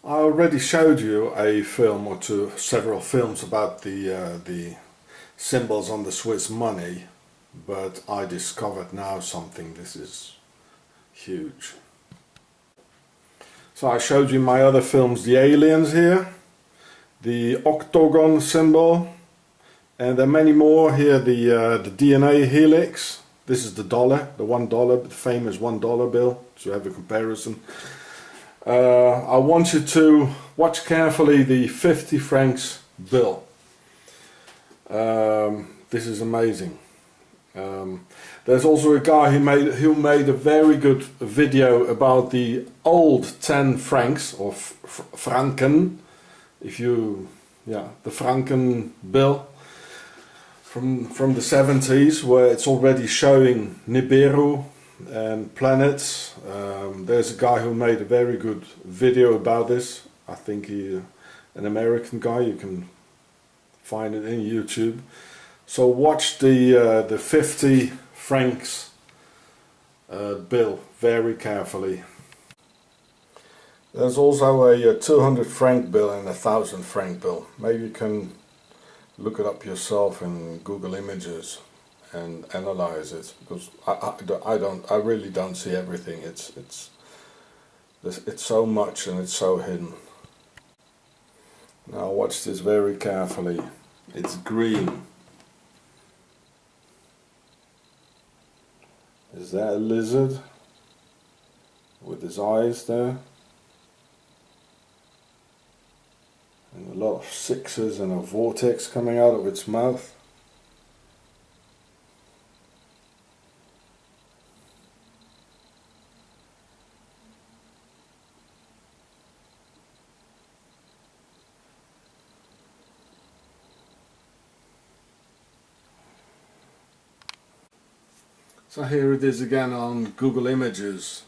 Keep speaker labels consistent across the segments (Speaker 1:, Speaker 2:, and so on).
Speaker 1: I already showed you a film or two, several films about the symbols on the Swiss money, but I discovered now something. This is huge. So I showed you my other films, the aliens here, the octagon symbol, and there are many more here. The DNA helix. This is the dollar, the $1, the famous $1 bill, to have a comparison. I want you to watch carefully the 50 francs bill. This is amazing. There's also a guy who made a very good video about the old 10 francs or franken, the franken bill from the 70s, where it's already showing Nibiru and planets. There's a guy who made a very good video about this. I think he's an American guy. You can find it in YouTube. So watch the 50 francs bill very carefully. There's also a 200 franc bill and a 1,000 franc bill. Maybe you can look it up yourself in Google Images and analyze it, because I really don't see everything. It's so much and it's so hidden. Now watch this very carefully. It's green. Is that a lizard with his eyes there? And a lot of sixes and a vortex coming out of its mouth. So here it is again on Google Images.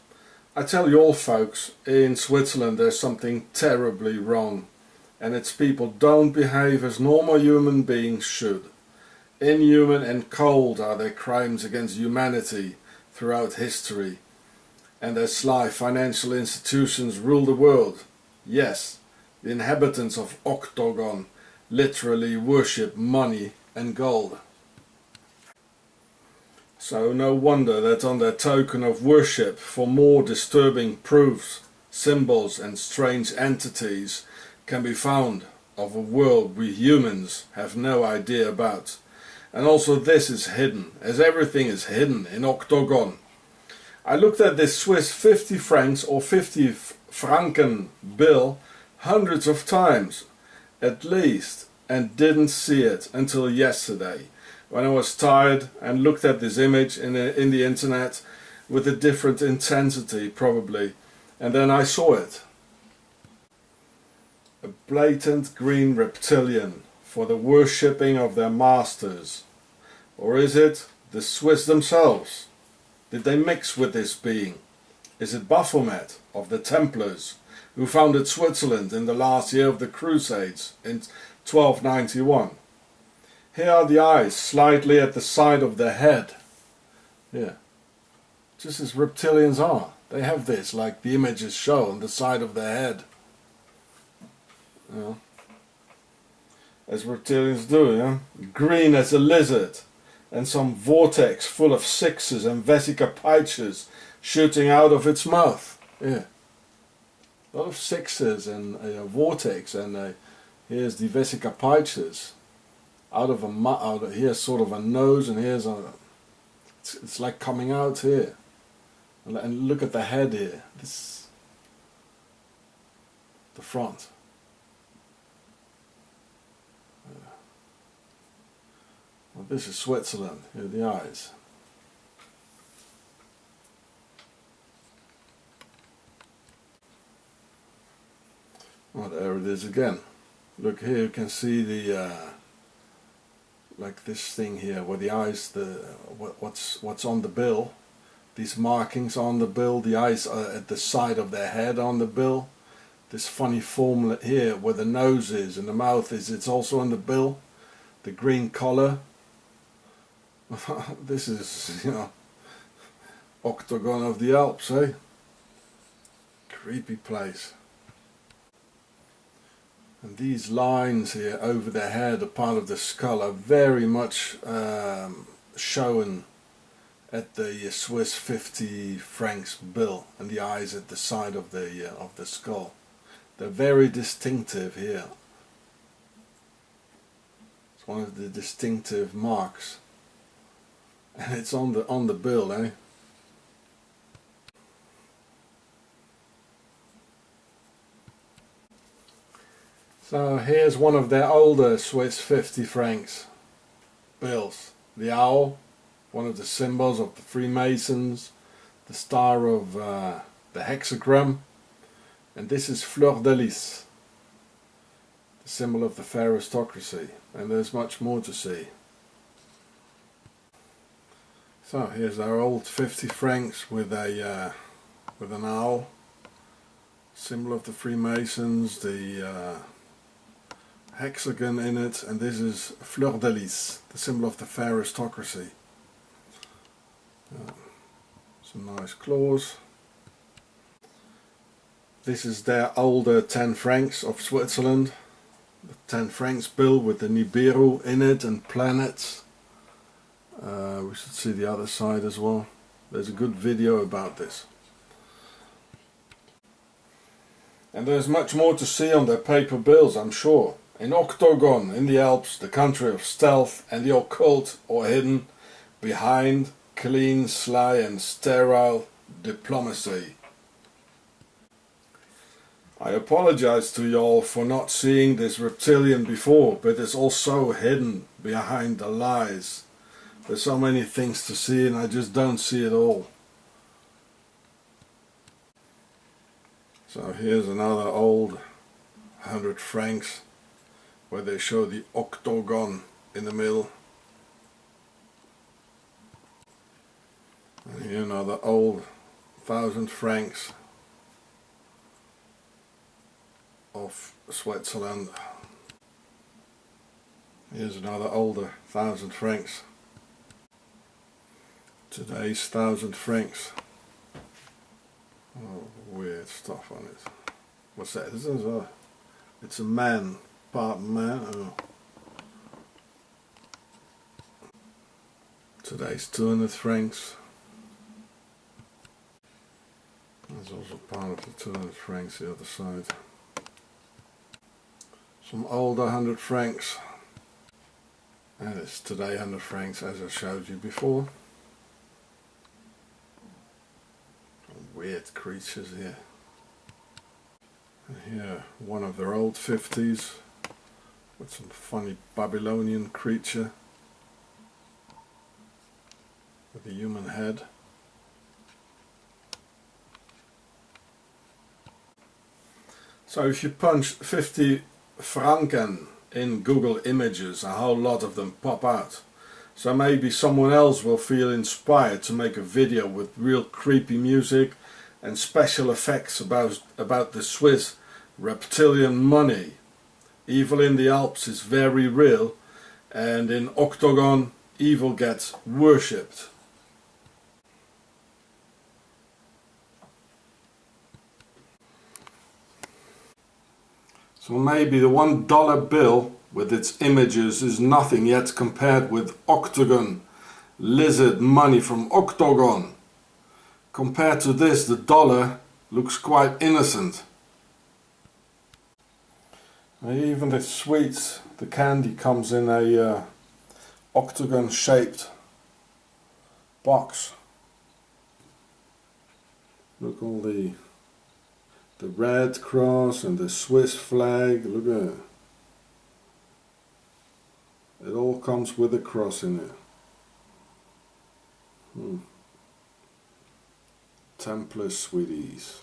Speaker 1: I tell you all folks, in Switzerland there's something terribly wrong, and it's people don't behave as normal human beings should. Inhuman and cold are their crimes against humanity throughout history, and their sly financial institutions rule the world. Yes, the inhabitants of Octagon literally worship money and gold. So no wonder that on their token of worship for more disturbing proofs, symbols and strange entities can be found of a world we humans have no idea about. And also this is hidden, as everything is hidden in Octagon. I looked at this Swiss 50 francs or 50 franken bill hundreds of times, at least, and didn't see it until yesterday, when I was tired and looked at this image in the internet with a different intensity probably, and then I saw it. A blatant green reptilian for the worshipping of their masters. Or is it the Swiss themselves? Did they mix with this being? Is it Baphomet of the Templars, who founded Switzerland in the last year of the Crusades in 1291? Here are the eyes slightly at the side of the head. Yeah, just as reptilians are. They have this, like the images show, on the side of their head. Yeah. As reptilians do, yeah? Green as a lizard, and some vortex full of sixes and vesica pisces shooting out of its mouth. Yeah, a lot of sixes and a vortex, and here's the vesica pisces. Out of here's sort of a nose, and here's a. It's like coming out here, and look at the head here. This, the front. Well, this is Switzerland. Here are the eyes. Well, there it is again. Look here, you can see the. Like this thing here, where the eyes, what's on the bill, these markings on the bill, the eyes are at the side of their head on the bill. This funny form here, where the nose is and the mouth is, it's also on the bill. The green collar. This is, Octagon of the Alps, eh? Creepy place. And these lines here over the head, a part of the skull, are very much shown at the Swiss 50 francs bill, and the eyes at the side of the skull. They're very distinctive here. It's one of the distinctive marks, and it's on the bill, eh? So here's one of their older Swiss 50 francs bills. The owl, one of the symbols of the Freemasons, the star of the hexagram, and this is Fleur de Lis, the symbol of the aristocracy, and there's much more to see. So here's our old 50 francs with an owl, symbol of the Freemasons, the hexagon in it, and this is Fleur de Lis, the symbol of the aristocracy. Some nice claws. This is their older 10 francs of Switzerland, the 10 francs bill with the Nibiru in it and planets. We should see the other side as well. There's a good video about this. And there's much more to see on their paper bills, I'm sure. In Octagon, in the Alps, the country of stealth and the occult or hidden behind clean, sly and sterile diplomacy. I apologize to y'all for not seeing this reptilian before, but it's also hidden behind the lies. There's so many things to see and I just don't see it all. So here's another old 100 francs where they show the octagon in the middle. And here another old 1000 francs of Switzerland. Here's another older 1000 francs. Today's 1000 francs. Oh, weird stuff on it. What's that? This is it's a man. Part man. Oh. Today's 200 francs. There's also part of the 200 francs the other side. Some older 100 francs. And it's today 100 francs as I showed you before. Some weird creatures here. And here one of their old 50s. With some funny Babylonian creature with a human head. So if you punch 50 franken in Google Images, a whole lot of them pop out. So maybe someone else will feel inspired to make a video with real creepy music and special effects about the Swiss reptilian money. Evil in the Alps is very real, and in Octagon evil gets worshipped. So maybe the $1 bill with its images is nothing yet compared with Octagon, lizard money from Octagon. Compared to this, the dollar looks quite innocent. Even the sweets, the candy comes in a octagon shaped box. Look, all the red cross and the Swiss flag, look at it. It all comes with a cross in it. Templar sweeties.